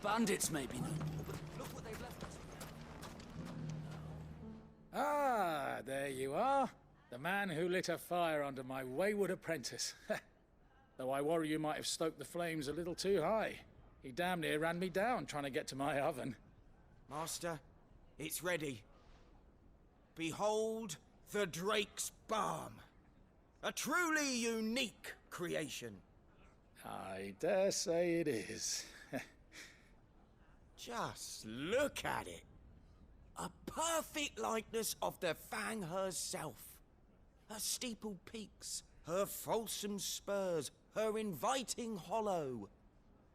bandits may be no more, but look what they've left us. Ah, there you are. The man who lit a fire under my wayward apprentice. Though I worry you might have stoked the flames a little too high. He damn near ran me down trying to get to my oven. Master, it's ready. Behold the Drake's Balm. A truly unique creation. I dare say it is. Just look at it. A perfect likeness of the Fang herself. Her steepled peaks, her fulsome spurs, her inviting hollow.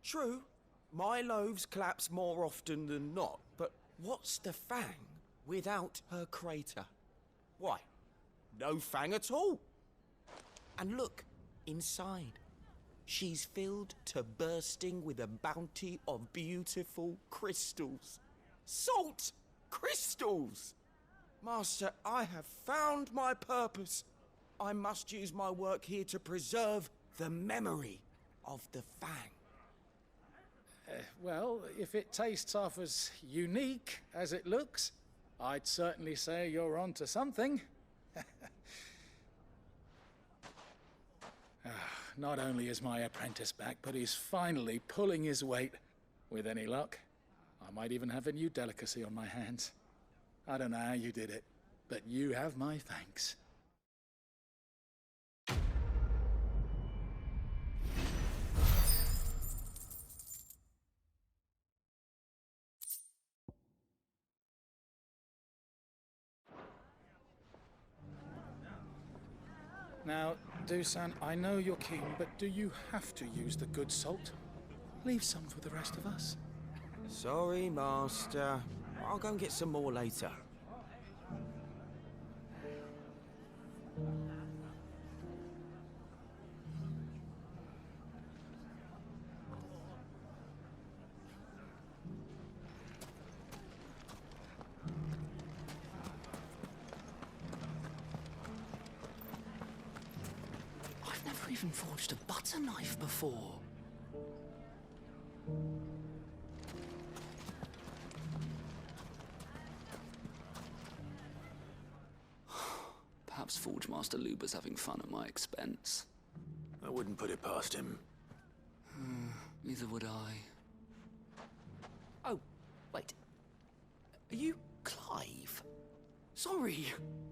True, my loaves collapse more often than not, but what's the Fang without her crater? Why, no Fang at all. And look, inside. She's filled to bursting with a bounty of beautiful crystals. Salt crystals! Master, I have found my purpose. I must use my work here to preserve the memory of the Fang. Well, if it tastes half as unique as it looks, I'd certainly say you're onto something. Not only is my apprentice back, but he's finally pulling his weight. With any luck, I might even have a new delicacy on my hands. I don't know how you did it, but you have my thanks. Now, Dusan, I know you're keen, but do you have to use the good salt? Leave some for the rest of us. Sorry, Master. I'll go and get some more later. I've never even forged a butter knife before. Perhaps Forge Master Luber's having fun at my expense. I wouldn't put it past him. Neither would I. Oh, wait. Are you Clive? Sorry,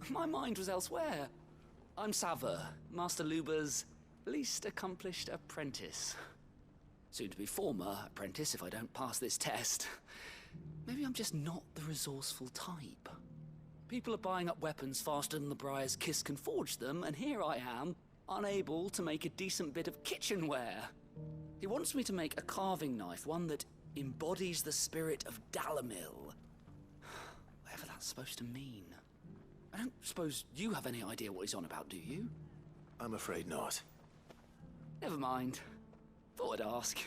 my mind was elsewhere. I'm Sava, Master Luber's least accomplished apprentice. Soon to be former apprentice if I don't pass this test. Maybe I'm just not the resourceful type. People are buying up weapons faster than the Briar's Kiss can forge them, and here I am, unable to make a decent bit of kitchenware. He wants me to make a carving knife, one that embodies the spirit of Dalamil. Whatever that's supposed to mean. I don't suppose you have any idea what he's on about, do you? I'm afraid not. Never mind. Thought I'd ask.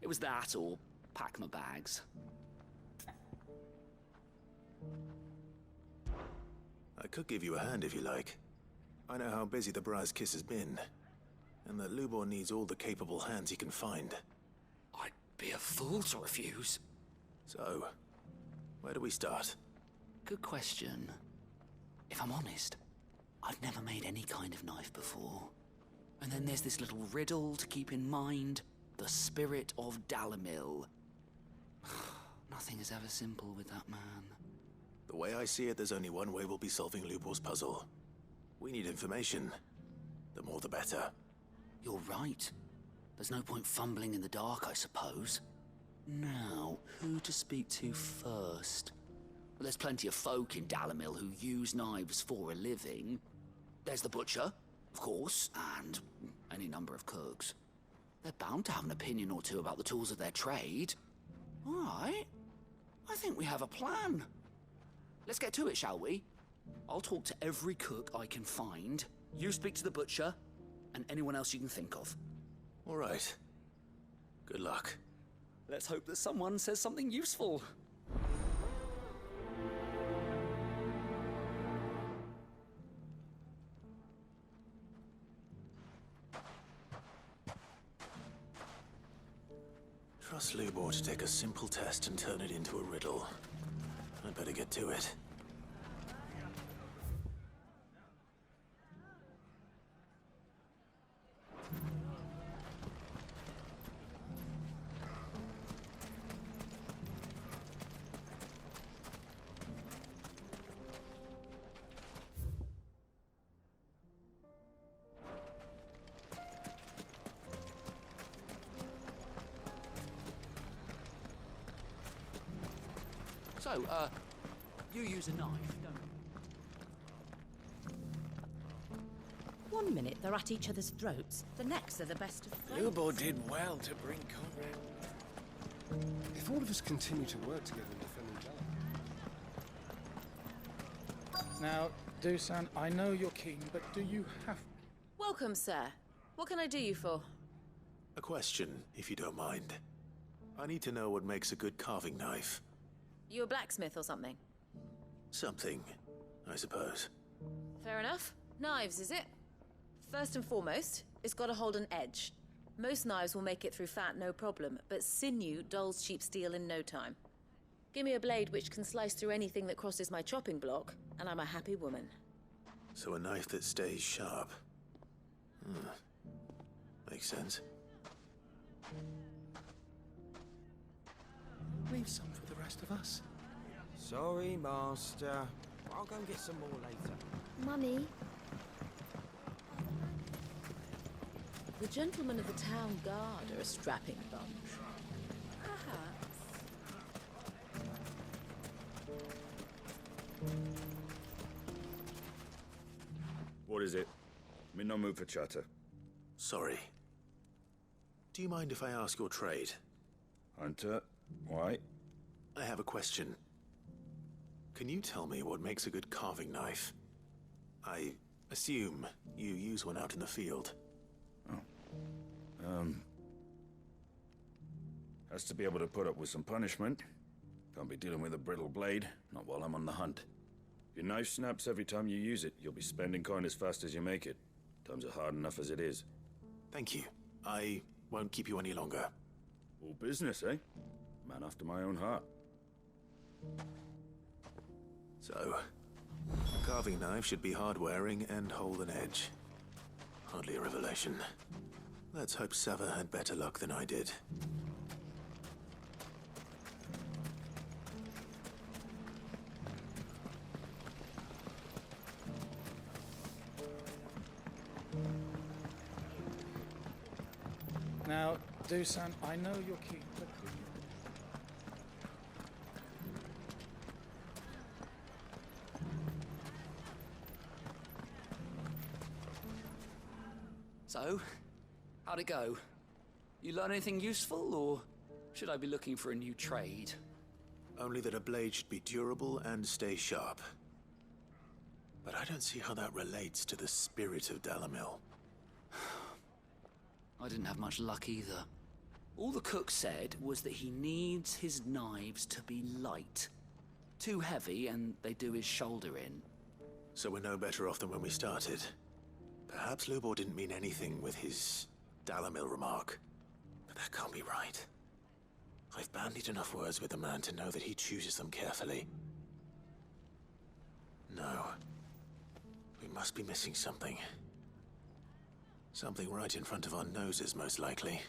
It was that or pack my bags. I could give you a hand if you like. I know how busy the Briar's Kiss has been, and that Lubor needs all the capable hands he can find. I'd be a fool to refuse. So, where do we start? Good question. If I'm honest, I've never made any kind of knife before. And then there's this little riddle to keep in mind. The spirit of Dalamil. Nothing is ever simple with that man. The way I see it, there's only one way we'll be solving Lubor's puzzle. We need information. The more the better. You're right. There's no point fumbling in the dark, I suppose. Now, who to speak to first? Well, there's plenty of folk in Dalamil who use knives for a living. There's the butcher, of course, and any number of cooks. They're bound to have an opinion or two about the tools of their trade. All right. I think we have a plan. Let's get to it, shall we? I'll talk to every cook I can find. You speak to the butcher, and anyone else you can think of. All right. Good luck. Let's hope that someone says something useful. Trust Lubor to take a simple test and turn it into a riddle. I'd better get to it. So, you use a knife, don't you? 1 minute they're at each other's throats, the next are the best of friends. Lubor did well to bring Conrad. If all of us continue to work together in defending Dallas. Now, Dusan, I know you're keen, but do you have... Welcome, sir. What can I do you for? A question, if you don't mind. I need to know what makes a good carving knife. You a blacksmith or something? Something, I suppose. Fair enough. Knives, is it? First and foremost, it's got to hold an edge. Most knives will make it through fat, no problem, but sinew dulls cheap steel in no time. Give me a blade which can slice through anything that crosses my chopping block, and I'm a happy woman. So a knife that stays sharp. Makes sense. Leave some for the rest of us. Sorry, Master. I'll go and get some more later. Mummy, The gentlemen of the town guard are a strapping bunch. Perhaps. What is it? I'm in no mood for chatter. Sorry. Do you mind if I ask your trade? Hunter, why? I have a question. Can you tell me what makes a good carving knife? I assume you use one out in the field. Has to be able to put up with some punishment. Can't be dealing with a brittle blade, not while I'm on the hunt. If your knife snaps every time you use it, you'll be spending coin as fast as you make it. Times are hard enough as it is. Thank you. I won't keep you any longer. All business, eh? Man after my own heart. So, a carving knife should be hard-wearing and hold an edge. Hardly a revelation. Let's hope Sava had better luck than I did. Now, Dusan, I know you're keen, but... So, how'd it go? You learn anything useful, or should I be looking for a new trade? Only that a blade should be durable and stay sharp. But I don't see how that relates to the spirit of Dalamil. I didn't have much luck either. All the cook said was that he needs his knives to be light. Too heavy and they do his shoulder in. So we're no better off than when we started. Perhaps Lubor didn't mean anything with his Dalamil remark. But that can't be right. I've bandied enough words with the man to know that he chooses them carefully. No. We must be missing something. Something right in front of our noses, most likely.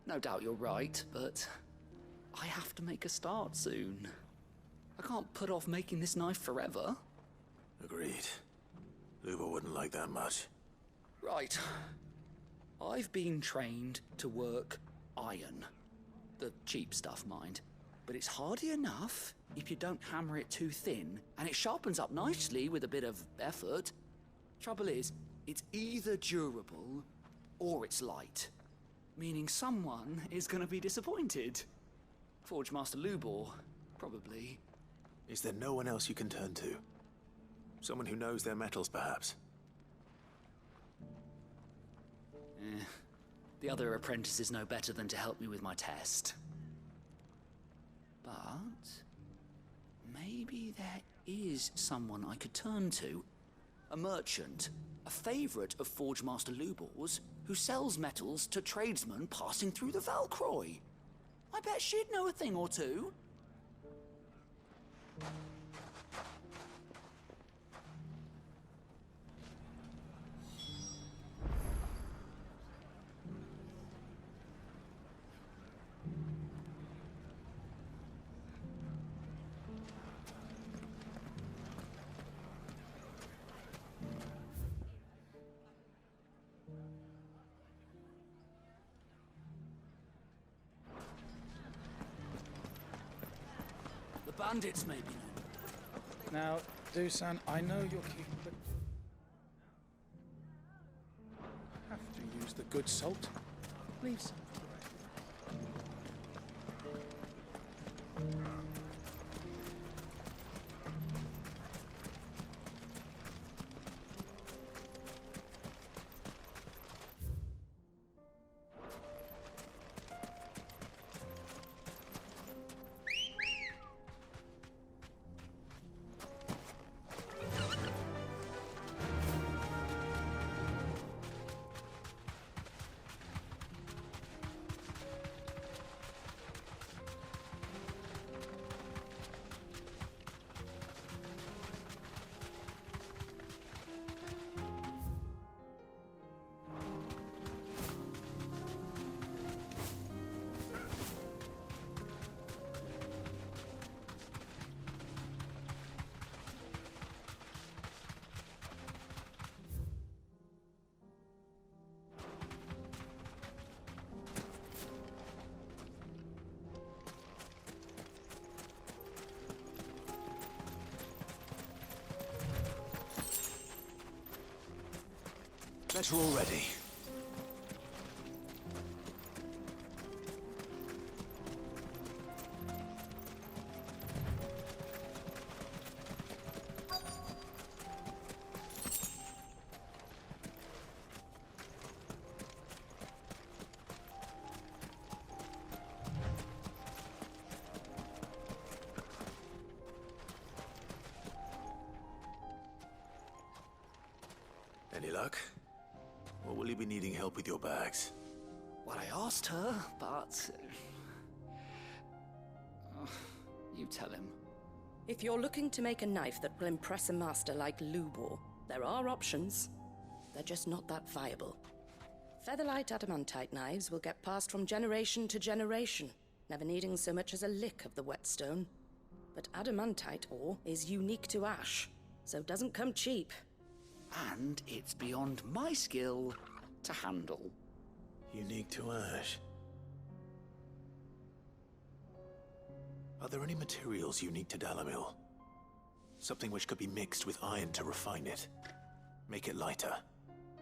No doubt you're right, but I have to make a start soon. I can't put off making this knife forever. Agreed. Lubor wouldn't like that much. Right. I've been trained to work iron. The cheap stuff, mind. But it's hardy enough if you don't hammer it too thin, and it sharpens up nicely with a bit of effort. Trouble is, it's either durable or it's light. Meaning someone is gonna be disappointed. Forge Master Lubor, probably. Is there no one else you can turn to? Someone who knows their metals, perhaps? The other apprentices know better than to help me with my test. But maybe there is someone I could turn to. A merchant, a favorite of Forge Master Lubor's, who sells metals to tradesmen passing through the Valcroy. I bet she'd know a thing or two. The bandits, maybe. Now, Dusan, I know you're keeping, but have to use the good salt. Leave some for the rest. Better already. Any luck? Or will you be needing help with your bags? Well, I asked her, but... you tell him. If you're looking to make a knife that will impress a master like Lubor, there are options. They're just not that viable. Featherlight adamantite knives will get passed from generation to generation, never needing so much as a lick of the whetstone. But adamantite ore is unique to ash, so it doesn't come cheap. And it's beyond my skill to handle. Unique to ash. Are there any materials unique to Dalamil? Something which could be mixed with iron to refine it. Make it lighter.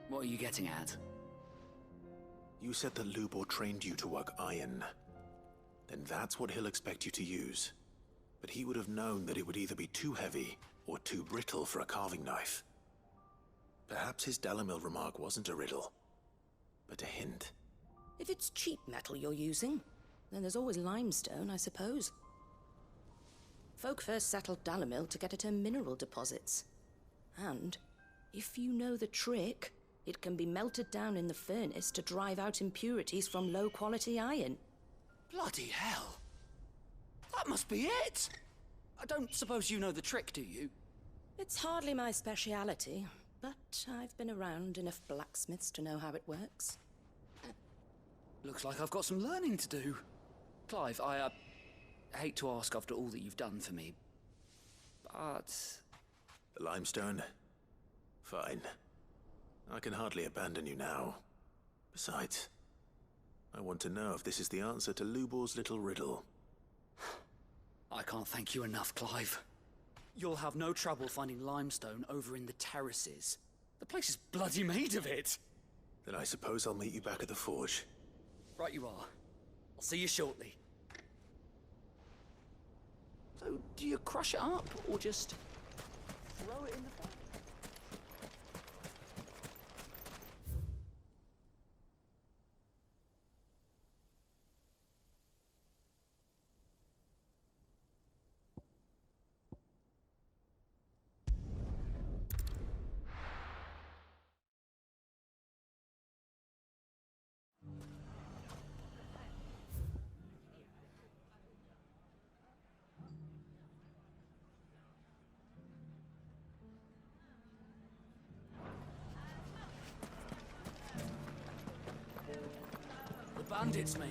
What are you getting at? You said that Lubor trained you to work iron. Then that's what he'll expect you to use. But he would have known that it would either be too heavy or too brittle for a carving knife. Perhaps his Dalamil remark wasn't a riddle, but a hint. If it's cheap metal you're using, then there's always limestone, I suppose. Folk first settled Dalamil to get at her mineral deposits. And, if you know the trick, it can be melted down in the furnace to drive out impurities from low-quality iron. Bloody hell! That must be it! I don't suppose you know the trick, do you? It's hardly my speciality, but I've been around enough blacksmiths to know how it works. Looks like I've got some learning to do. Clive, I hate to ask after all that you've done for me, but... The limestone? Fine. I can hardly abandon you now. Besides, I want to know if this is the answer to Lubor's little riddle. I can't thank you enough, Clive. You'll have no trouble finding limestone over in the terraces. The place is bloody made of it. Then I suppose I'll meet you back at the forge. Right you are. I'll see you shortly. So, do you crush it up, or just throw it in the fire? Bandits, maybe.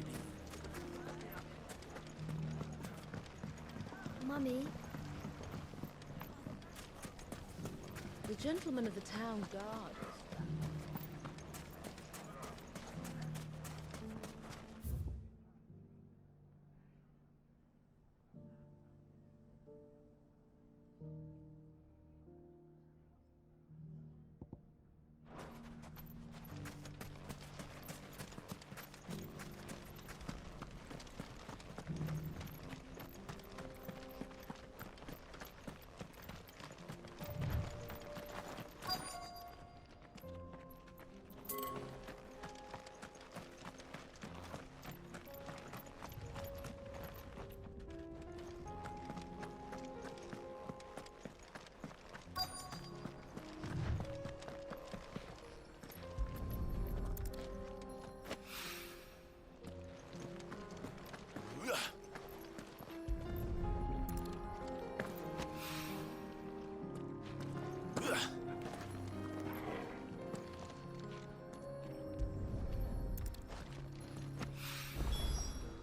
Mummy. The gentleman of the town guard.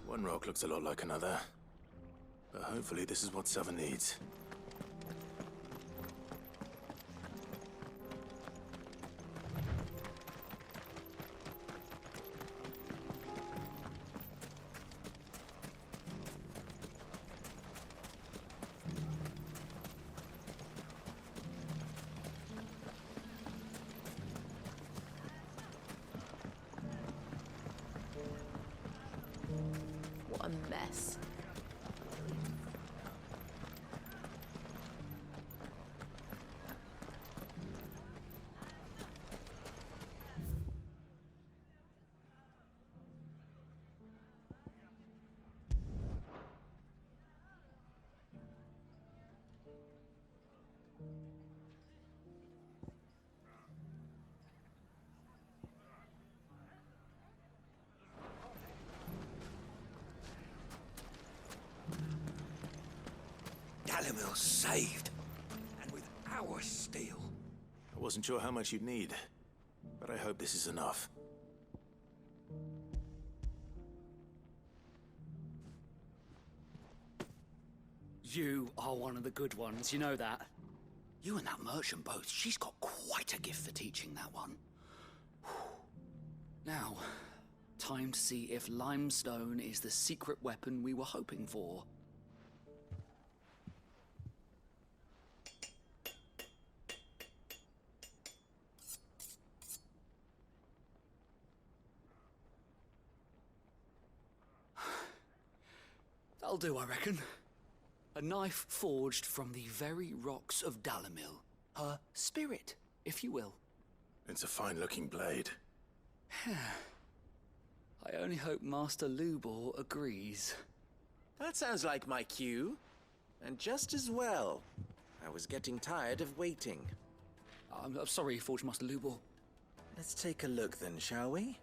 One rock looks a lot like another. But hopefully this is what Sava needs. What a mess. Dalamil saved, and with our steel. I wasn't sure how much you'd need, but I hope this is enough. You are one of the good ones, you know that. You and that merchant both, she's got quite a gift for teaching, that one. Now, time to see if limestone is the secret weapon we were hoping for. That'll do, I reckon. A knife forged from the very rocks of Dalamil. Her spirit, if you will. It's a fine-looking blade. I only hope Master Lubor agrees. That sounds like my cue. And just as well. I was getting tired of waiting. I'm sorry, Forge Master Lubor. Let's take a look then, shall we?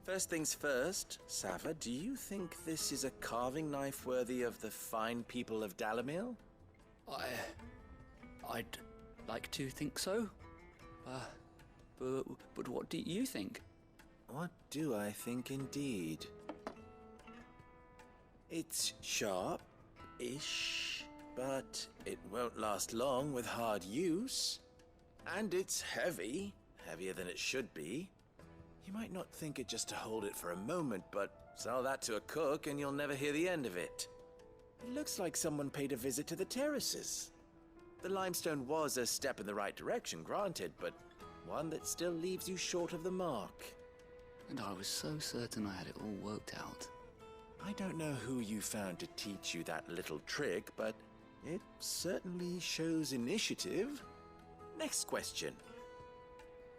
First things first, Sava, do you think this is a carving knife worthy of the fine people of Dalamil? I'd like to think so. But what do you think? What do I think indeed? It's sharp-ish, but it won't last long with hard use. And it's heavy, heavier than it should be. You might not think it just to hold it for a moment, but sell that to a cook and you'll never hear the end of it. It looks like someone paid a visit to the terraces. The limestone was a step in the right direction, granted, but one that still leaves you short of the mark. And I was so certain I had it all worked out. I don't know who you found to teach you that little trick, but it certainly shows initiative. Next question.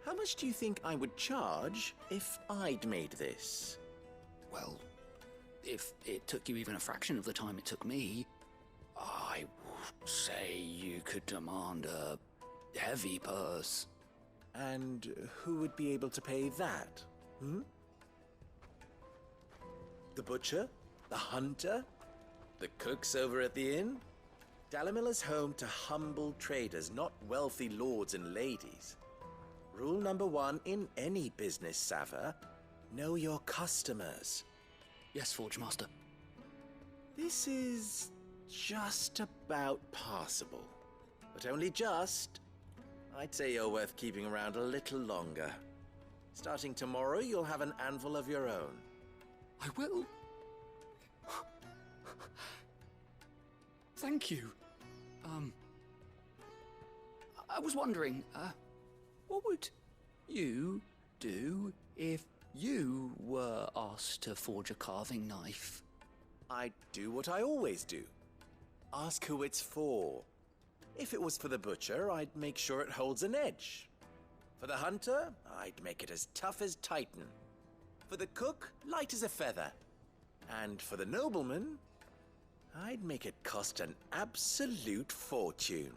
How much do you think I would charge if I'd made this? Well, if it took you even a fraction of the time it took me, I would say you could demand a heavy purse. And who would be able to pay that? The butcher? The hunter? The cooks over at the inn? Dalamil is home to humble traders, not wealthy lords and ladies. Rule number one in any business, Sava, Know your customers. Yes, Forge Master. This is just about passable. But only just. I'd say you're worth keeping around a little longer. Starting tomorrow, you'll have an anvil of your own. I will. Thank you. I was wondering, what would you do if you were asked to forge a carving knife? I'd do what I always do. Ask who it's for. If it was for the butcher, I'd make sure it holds an edge. For the hunter, I'd make it as tough as Titan. For the cook, light as a feather. And for the nobleman, I'd make it cost an absolute fortune.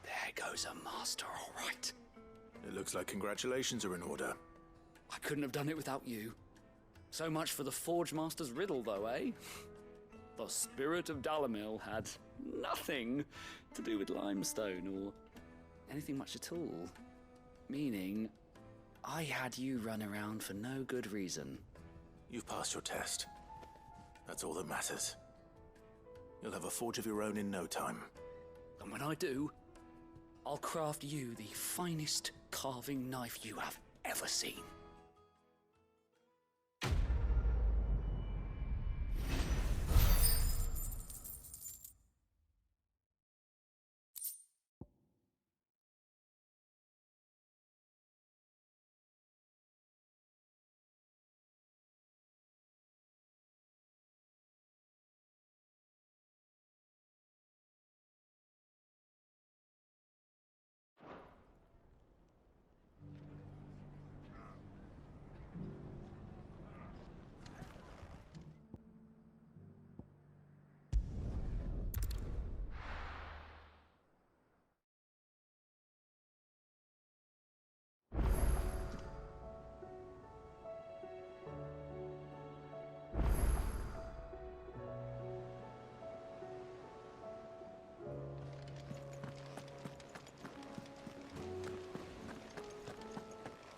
There goes a master, all right. It looks like congratulations are in order. I couldn't have done it without you. So much for the Forge Master's riddle, though, eh? The spirit of Dalamil had nothing to do with limestone or anything much at all. Meaning, I had you run around for no good reason. You've passed your test. That's all that matters. You'll have a forge of your own in no time. And when I do, I'll craft you the finest carving knife you have ever seen.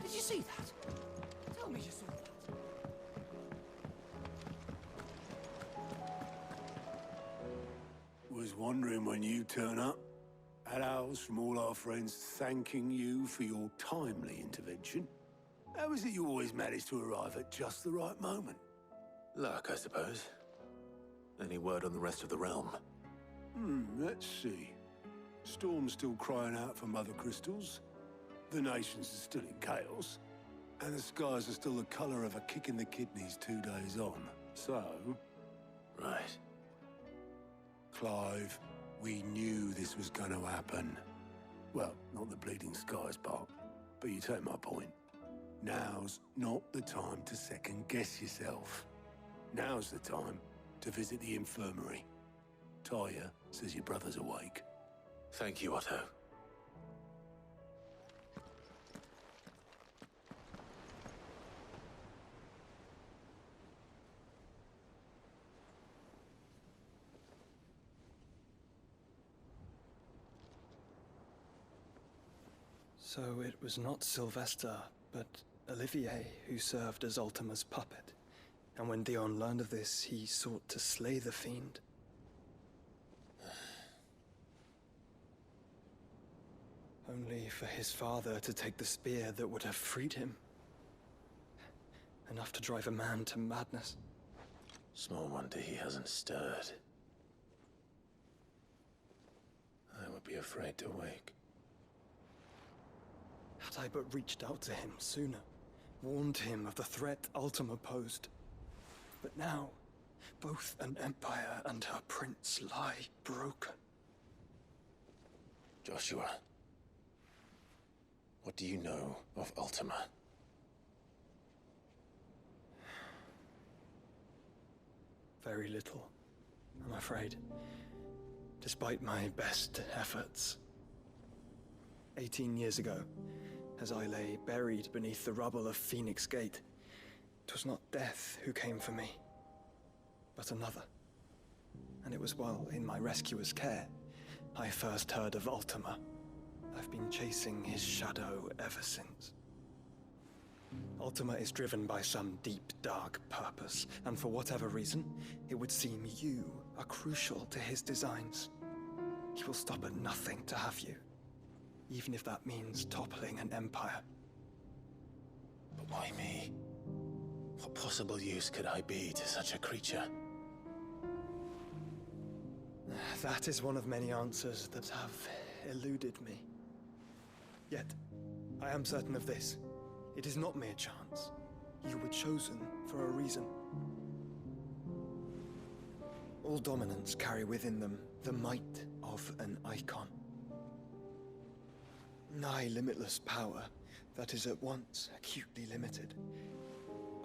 Did you see that? Tell me you saw that. Was wondering when you turn up. Hellos from all our friends thanking you for your timely intervention. How is it you always manage to arrive at just the right moment? Luck, I suppose. Any word on the rest of the realm? Let's see. Storm's still crying out for mother crystals. The nations are still in chaos. And the skies are still the color of a kick in the kidneys 2 days on. So... Right. Clive, we knew this was going to happen. Well, not the bleeding skies part, but you take my point. Now's not the time to second-guess yourself. Now's the time to visit the infirmary. Talia says your brother's awake. Thank you, Otto. So it was not Sylvester, but Olivier who served as Ultima's puppet. And when Dion learned of this, he sought to slay the fiend. Only for his father to take the spear that would have freed him. Enough to drive a man to madness. Small wonder he hasn't stirred. I would be afraid to wake. Had I but reached out to him sooner, warned him of the threat Ultima posed. But now, both an empire and her prince lie broken. Joshua, what do you know of Ultima? Very little, I'm afraid. Despite my best efforts. 18 years ago, as I lay buried beneath the rubble of Phoenix Gate, 'twas not death who came for me, but another. And it was while in my rescuer's care, I first heard of Ultima, I've been chasing his shadow ever since. Ultima is driven by some deep, dark purpose, and for whatever reason, it would seem you are crucial to his designs. He will stop at nothing to have you, even if that means toppling an empire. But why me? What possible use could I be to such a creature? That is one of many answers that have eluded me. Yet, I am certain of this. It is not mere chance. You were chosen for a reason. All dominants carry within them the might of an icon. Nigh limitless power that is at once acutely limited.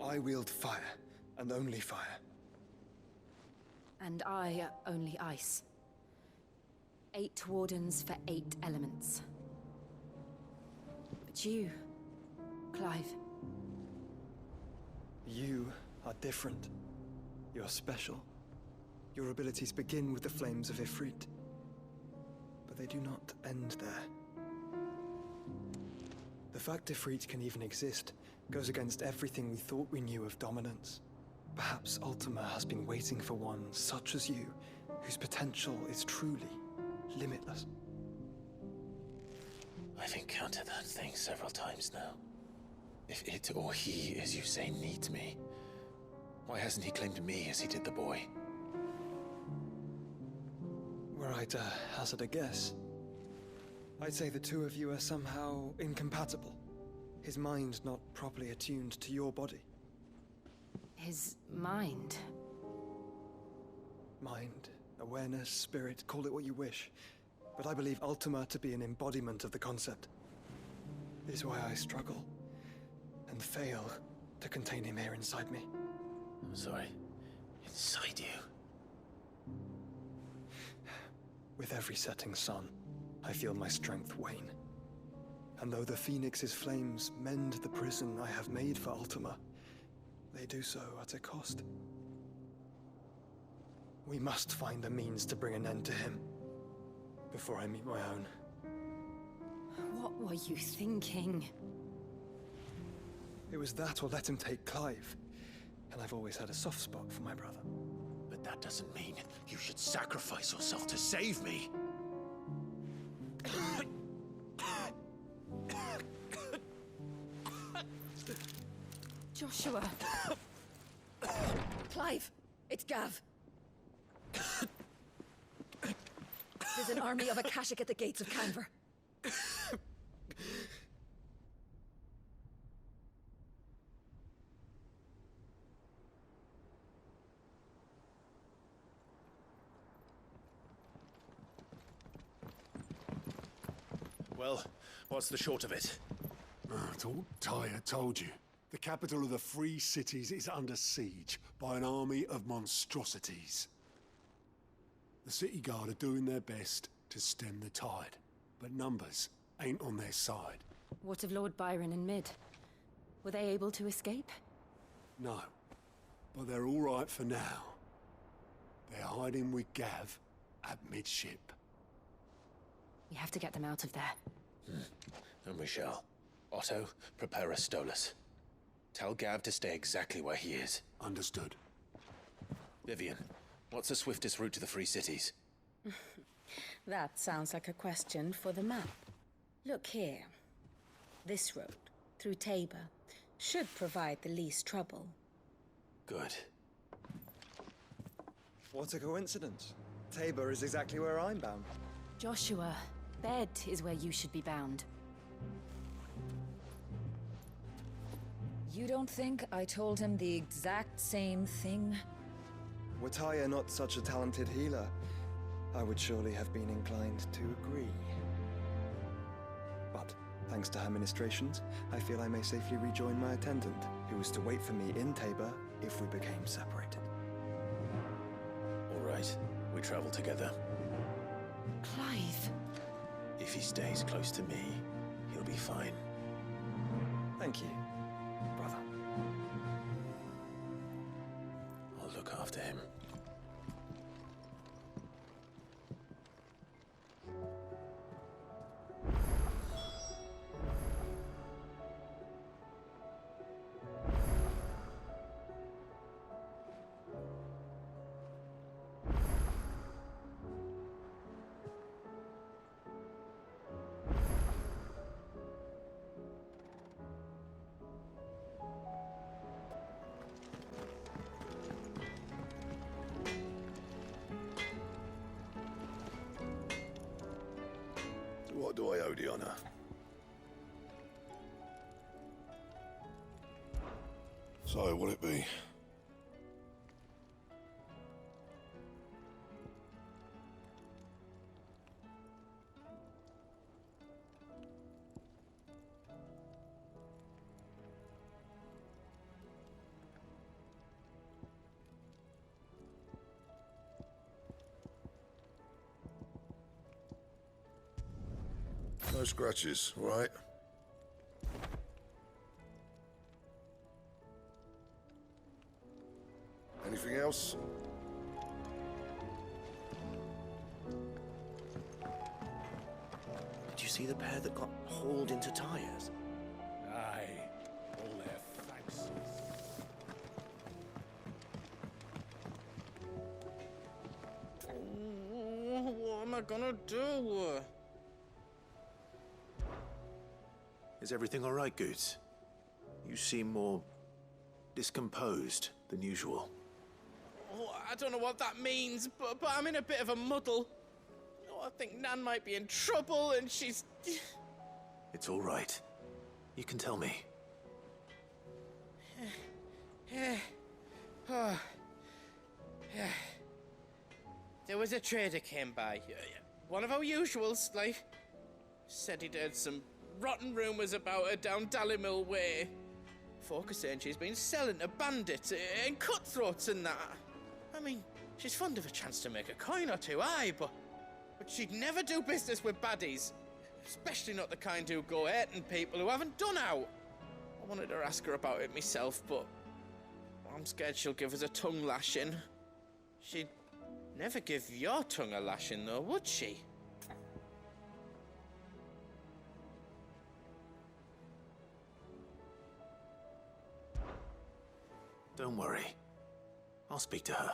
I wield fire, and only fire. And I only ice. 8 wardens for 8 elements. But you, Clive. You are different. You're special. Your abilities begin with the flames of Ifrit. But they do not end there. The fact Ifrit can even exist goes against everything we thought we knew of dominance. Perhaps Ultima has been waiting for one such as you, whose potential is truly limitless. I've encountered that thing several times now. If it or he, as you say, needs me, why hasn't he claimed me as he did the boy? Were I to hazard a guess, I'd say the two of you are somehow incompatible. His mind not properly attuned to your body. His mind. Mind, awareness, spirit, call it what you wish. But I believe Ultima to be an embodiment of the concept. It is why I struggle and fail to contain him here inside me. I'm sorry. Inside you? With every setting sun, I feel my strength wane. And though the Phoenix's flames mend the prison I have made for Ultima, they do so at a cost. We must find a means to bring an end to him before I meet my own. What were you thinking? It was that or let him take Clive. And I've always had a soft spot for my brother. But that doesn't mean you should sacrifice yourself to save me. Joshua. Clive, it's Gav. There's an army of Akashic at the gates of Canver. Well, what's the short of it? It's all Tyre told you. The capital of the Free Cities is under siege by an army of monstrosities. The city guard are doing their best to stem the tide, but numbers ain't on their side. What of Lord Byron and Mid? Were they able to escape? No, but they're all right for now. They're hiding with Gav at midship. We have to get them out of there. And we shall. Otto, prepare a Stolas. Tell Gav to stay exactly where he is. Understood. Vivian, what's the swiftest route to the Free Cities? That sounds like a question for the map. Look here. This road, through Tabor, should provide the least trouble. Good. What a coincidence. Tabor is exactly where I'm bound. Joshua, bed is where you should be bound. You don't think I told him the exact same thing? Were Tyre not such a talented healer, I would surely have been inclined to agree. But, thanks to her ministrations, I feel I may safely rejoin my attendant, who was to wait for me in Tabor if we became separated. All right, we travel together. Clive. If he stays close to me, he'll be fine. Thank you, brother. I'll look after him. do I owe the honor? So, what'll it be? No scratches, all right? Anything else? Did you see the pair that got hauled into tyres? Aye, all their fags. What am I gonna do? Is everything all right, Goots? You seem more discomposed than usual. Oh, I don't know what that means, but I'm in a bit of a muddle. Oh, I think Nan might be in trouble, and she's... It's all right. You can tell me. There was a trader came by. One of our usuals, like. Said he'd heard some rotten rumours about her down Dallimil Way. Folk are saying she's been selling to bandits and cutthroats and that. I mean, she's fond of a chance to make a coin or two, aye, but she'd never do business with baddies. Especially not the kind who go hurting people who haven't done out. I wanted to ask her about it myself, but I'm scared she'll give us a tongue lashing. She'd never give your tongue a lashing, though, would she? Don't worry. I'll speak to her.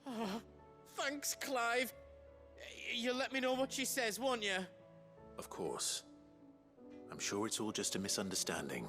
Oh, thanks, Clive. You'll let me know what she says, won't you? Of course. I'm sure it's all just a misunderstanding.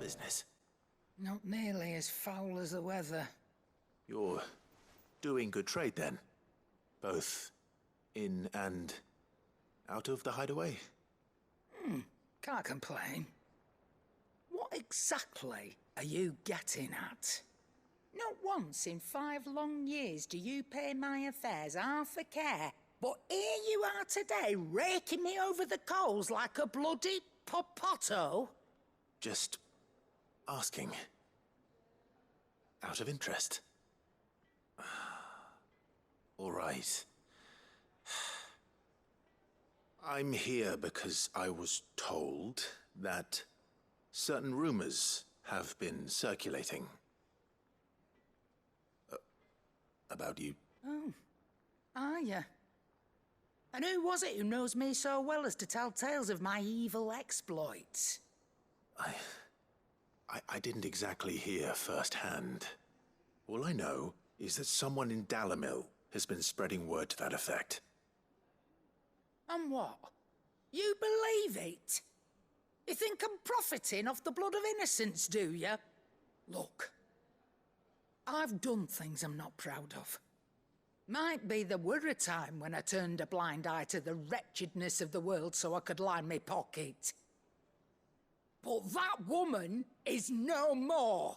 Business. Not nearly as foul as the weather. You're doing good trade then? Both in and out of the hideaway? Can't complain. What exactly are you getting at? Not once in 5 long years do you pay my affairs half a care. But here you are today, raking me over the coals like a bloody popoto. Just asking. Out of interest. All right. I'm here because I was told that certain rumors have been circulating. About you. Oh, are you? And who was it who knows me so well as to tell tales of my evil exploits? I didn't exactly hear firsthand. All I know is that someone in Dallimil has been spreading word to that effect. And what? You believe it? You think I'm profiting off the blood of innocence, do you? Look, I've done things I'm not proud of. Might be there were a time when I turned a blind eye to the wretchedness of the world so I could line my pocket. But that woman is no more.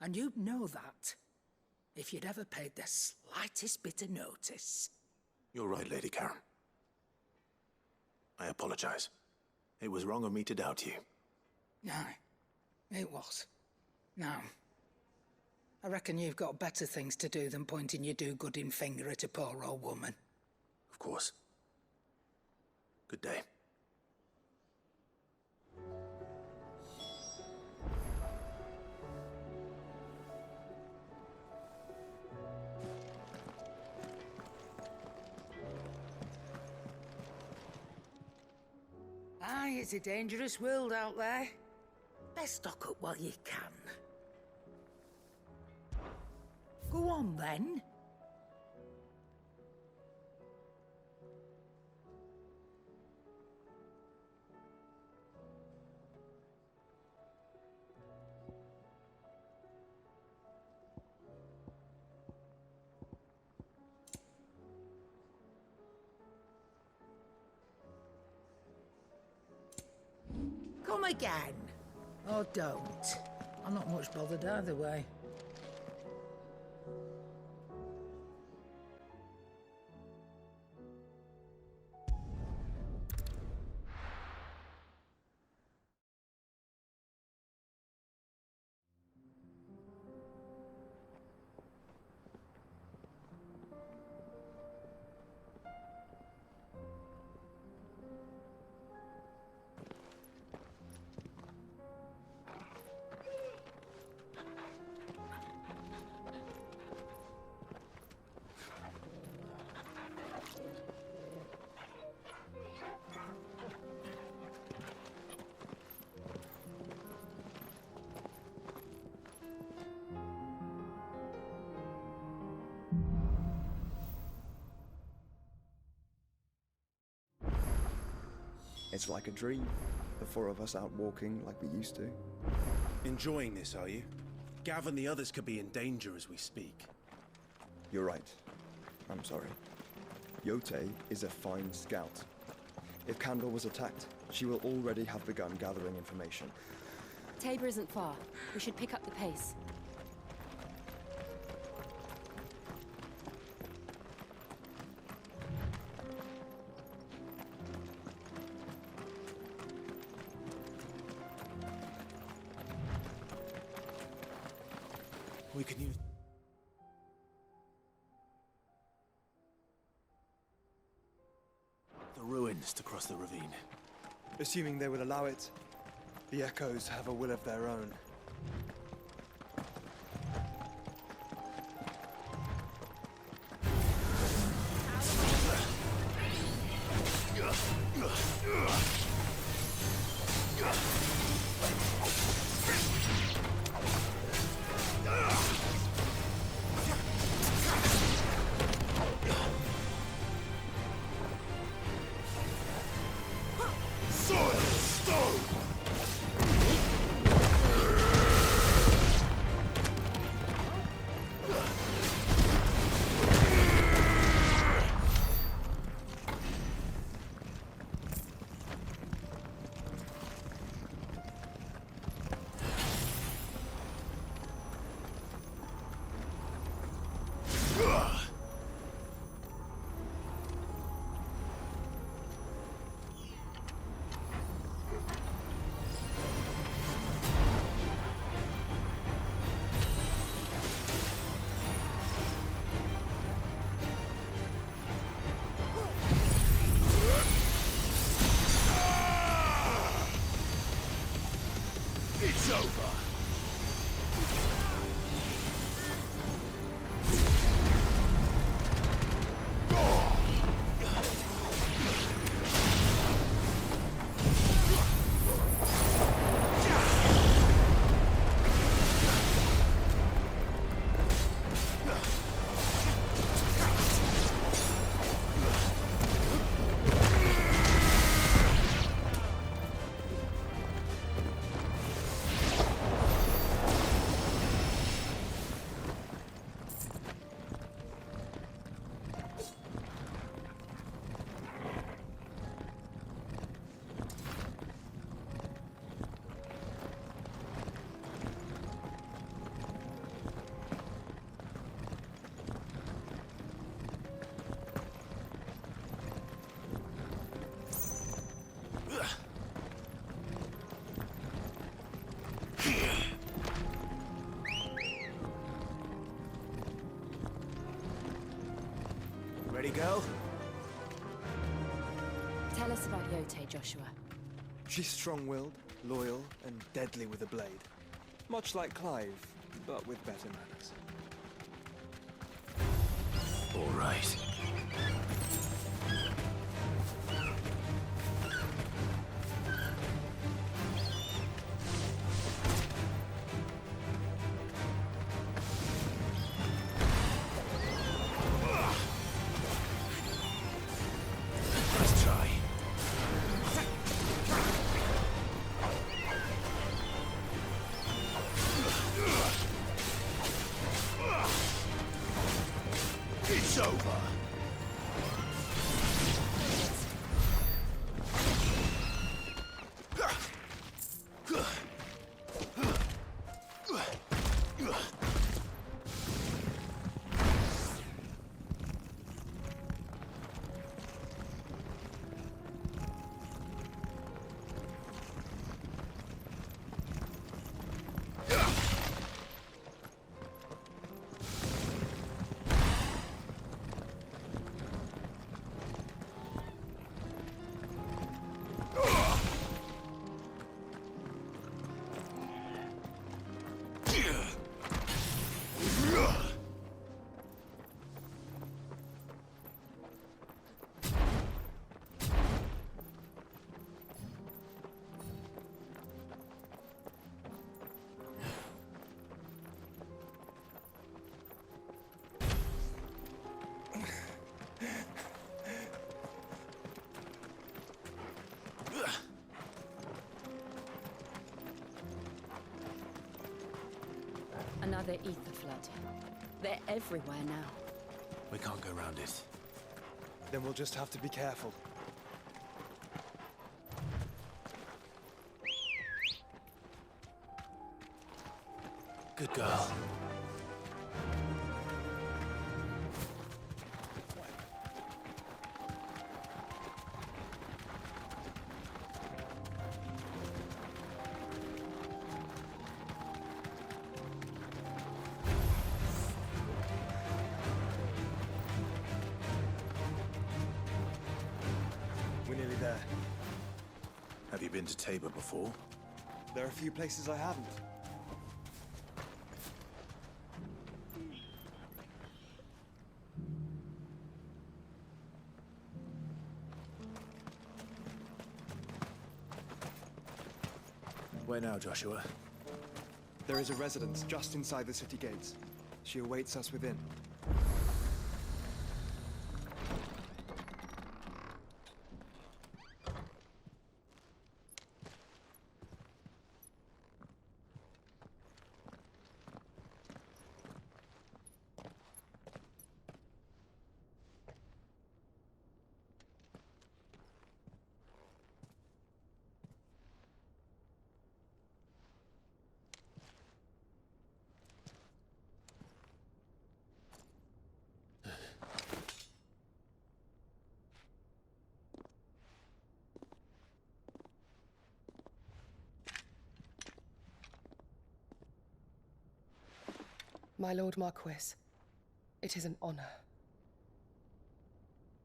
And you'd know that if you'd ever paid the slightest bit of notice. You're right, Lady Karen. I apologize. It was wrong of me to doubt you. Aye, it was. Now, I reckon you've got better things to do than pointing your do-gooding finger at a poor old woman. Of course. Good day. Aye, it's a dangerous world out there. Best stock up while you can. Go on, then. Come again. Or don't. I'm not much bothered either way. It's like a dream. The four of us out walking like we used to. Enjoying this, are you? Gav and the others could be in danger as we speak. You're right. I'm sorry. Yote is a fine scout. If Candle was attacked, she will already have begun gathering information. Tabor isn't far. We should pick up the pace. We can use... the ruins to cross the ravine. Assuming they will allow it, the Echoes have a will of their own. It's over. Ready, girl? Tell us about Yote, Joshua. She's strong-willed, loyal, and deadly with a blade. Much like Clive, but with better manners. All right. another ether flood. They're everywhere now. We can't go around it. Then we'll just have to be careful. Good girl. We're nearly there. Have you been to Tabor before? There are a few places I haven't. Where now, Joshua? There is a residence just inside the city gates. She awaits us within. My Lord Marquis, it is an honor.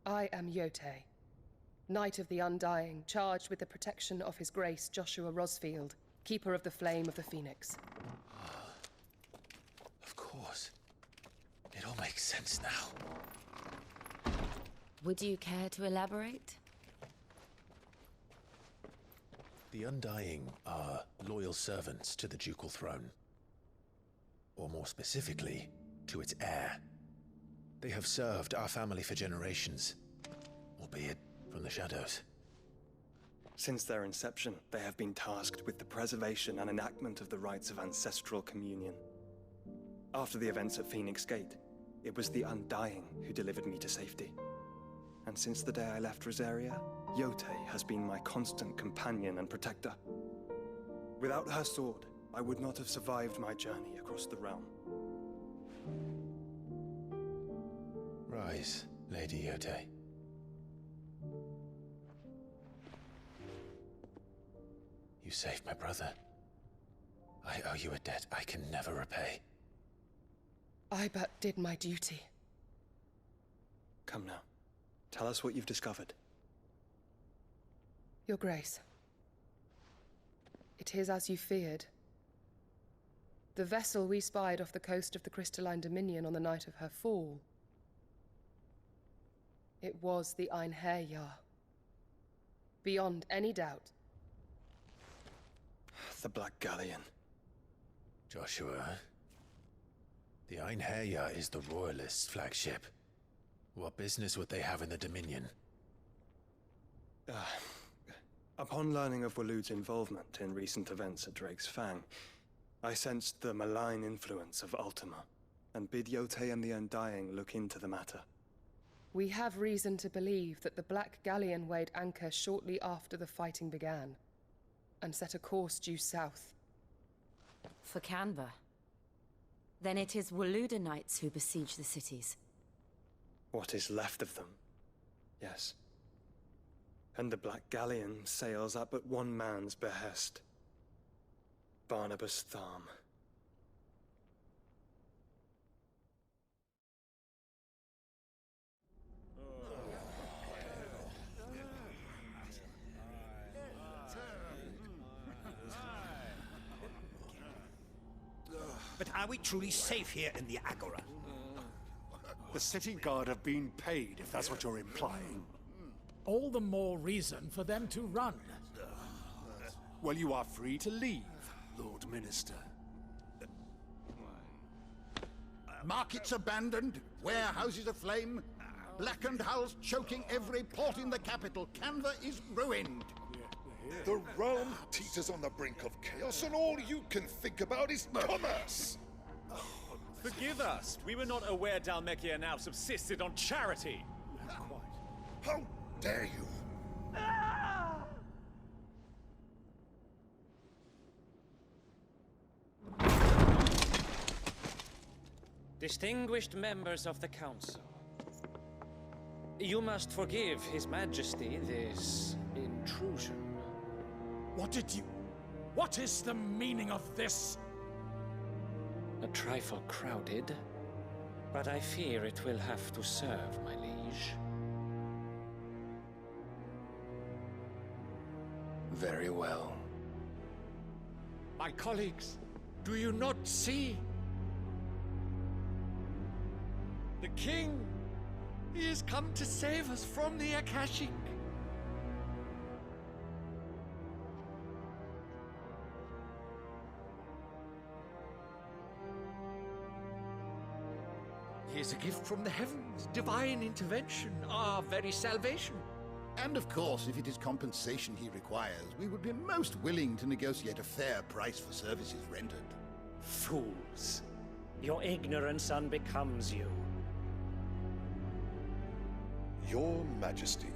I am Yotei, Knight of the Undying, charged with the protection of His Grace Joshua Rosfield, Keeper of the Flame of the Phoenix. Of course. It all makes sense now. Would you care to elaborate? The Undying are loyal servants to the ducal throne. Or more specifically, to its heir. They have served our family for generations, albeit from the shadows. Since their inception, they have been tasked with the preservation and enactment of the rites of ancestral communion. After the events at Phoenix Gate, it was the Undying who delivered me to safety. And since the day I left Rosaria, Yotei has been my constant companion and protector. Without her sword, I would not have survived my journey across the realm. Rise, Lady Yotei. You saved my brother. I owe you a debt I can never repay. I but did my duty. Come now. Tell us what you've discovered. Your Grace. It is as you feared. The vessel we spied off the coast of the Crystalline Dominion on the night of her fall. It was the Einherjar. Beyond any doubt. The Black Galleon. Joshua, the Einherjar is the Royalists' flagship. What business would they have in the Dominion? Upon learning of Waloed's involvement in recent events at Drake's Fang, I sensed the malign influence of Ultima, and bid Yotei and the Undying look into the matter. We have reason to believe that the Black Galleon weighed anchor shortly after the fighting began, and set a course due south. For Canva. Then it is Waloed Knights who besiege the cities. What is left of them, yes. And the Black Galleon sails at but one man's behest. Barnabas Tharm. But are we truly safe here in the Agora? The city guard have been paid, if that's what you're implying. All the more reason for them to run. Well, you are free to leave, Lord Minister. Markets abandoned, warehouses aflame, blackened hulls choking every port in the capital. Canva is ruined. The realm teeters on the brink of chaos, and all you can think about is commerce. Forgive us. We were not aware Dhalmekia now subsisted on charity. How dare you? Distinguished members of the Council, you must forgive His Majesty this intrusion. What is the meaning of this? A trifle crowded, but I fear it will have to serve, my liege. Very well. My colleagues, do you not see? The king! He has come to save us from the Akashic! He is a gift from the heavens, divine intervention, our very salvation. And of course, if it is compensation he requires, we would be most willing to negotiate a fair price for services rendered. Fools! Your ignorance unbecomes you. Your Majesty,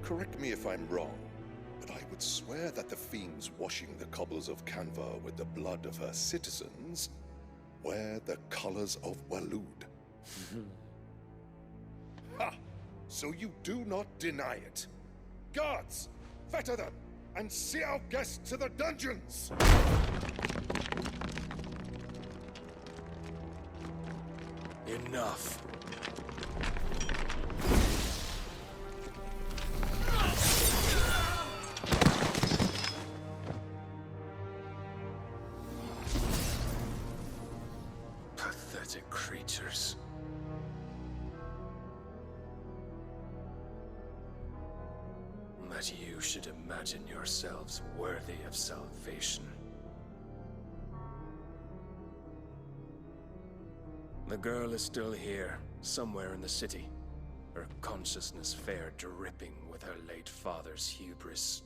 correct me if I'm wrong, but I would swear that the fiends washing the cobbles of Canva with the blood of her citizens wear the colors of Waloed. Ha! So you do not deny it. Guards, fetter them, and see our guests to the dungeons! Enough. Pathetic creatures. That you should imagine yourselves worthy of salvation. The girl is still here, somewhere in the city, her consciousness fair dripping with her late father's hubris.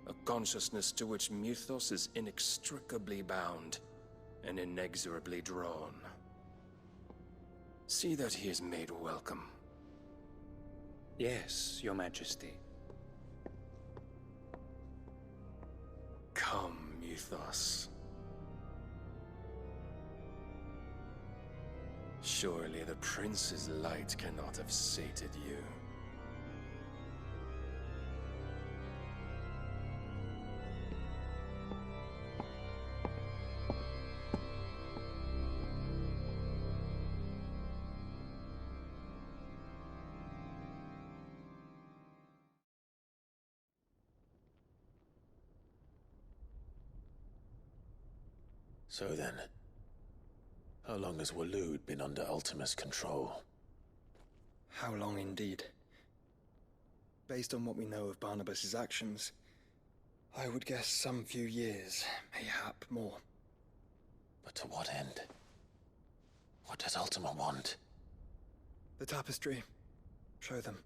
A consciousness to which Mythos is inextricably bound and inexorably drawn. See that he is made welcome. Yes, Your Majesty. Come, Mythos. Surely the prince's light cannot have sated you. So then, how long has Waloed been under Ultima's control? How long indeed? Based on what we know of Barnabas's actions, I would guess some few years, mayhap more. But to what end? What does Ultima want? The tapestry. Show them.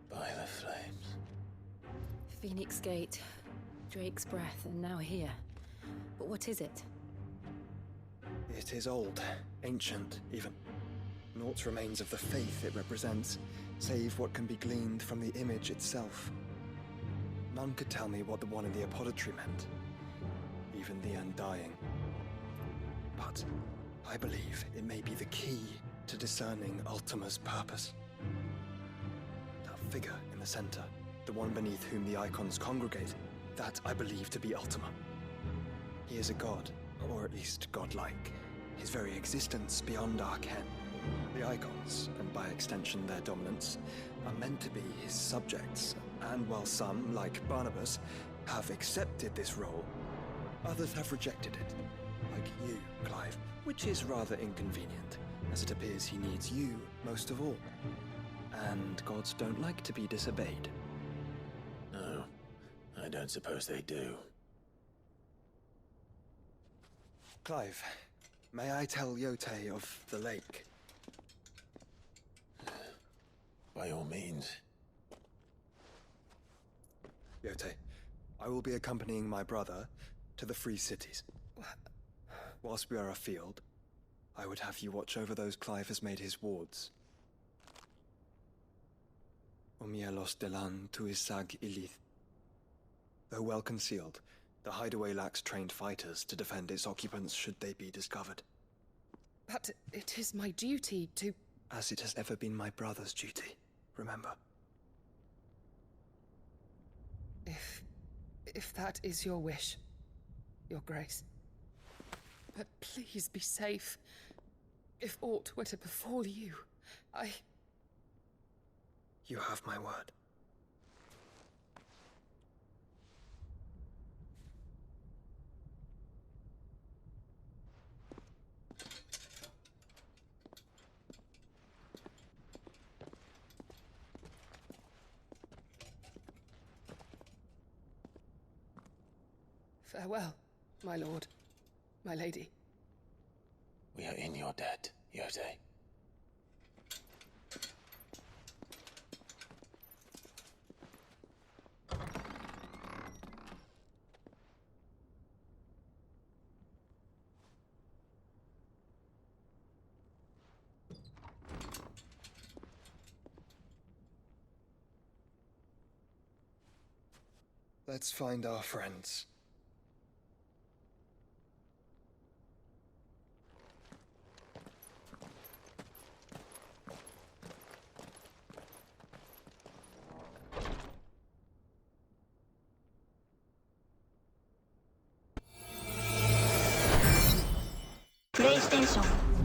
By the flames. Phoenix Gate, Drake's Breath, and now here. But what is it? It is old, ancient, even. Naught remains of the faith it represents, save what can be gleaned from the image itself. None could tell me what the one in the apothecary meant, even the Undying. But I believe it may be the key to discerning Ultima's purpose. That figure in the center, the one beneath whom the icons congregate, that I believe to be Ultima. He is a god, or at least godlike. His very existence beyond our ken. The icons, and by extension their dominance, are meant to be his subjects, and while some, like Barnabas, have accepted this role, others have rejected it. Like you, Clive, which is rather inconvenient, as it appears he needs you most of all. And gods don't like to be disobeyed. don't suppose they do. Clive, may I tell Yote of the lake? By all means. Yote, I will be accompanying my brother to the Free Cities. Whilst we are afield, I would have you watch over those Clive has made his wards. Omielos delan tuisag ilith. Though well concealed, the hideaway lacks trained fighters to defend its occupants should they be discovered. But it is my duty to... As it has ever been my brother's duty, remember. If that is your wish, Your Grace. But please be safe. If aught were to befall you, You have my word. Farewell, my lord, my lady. We are in your debt, Yote. Let's find our friends. PlayStation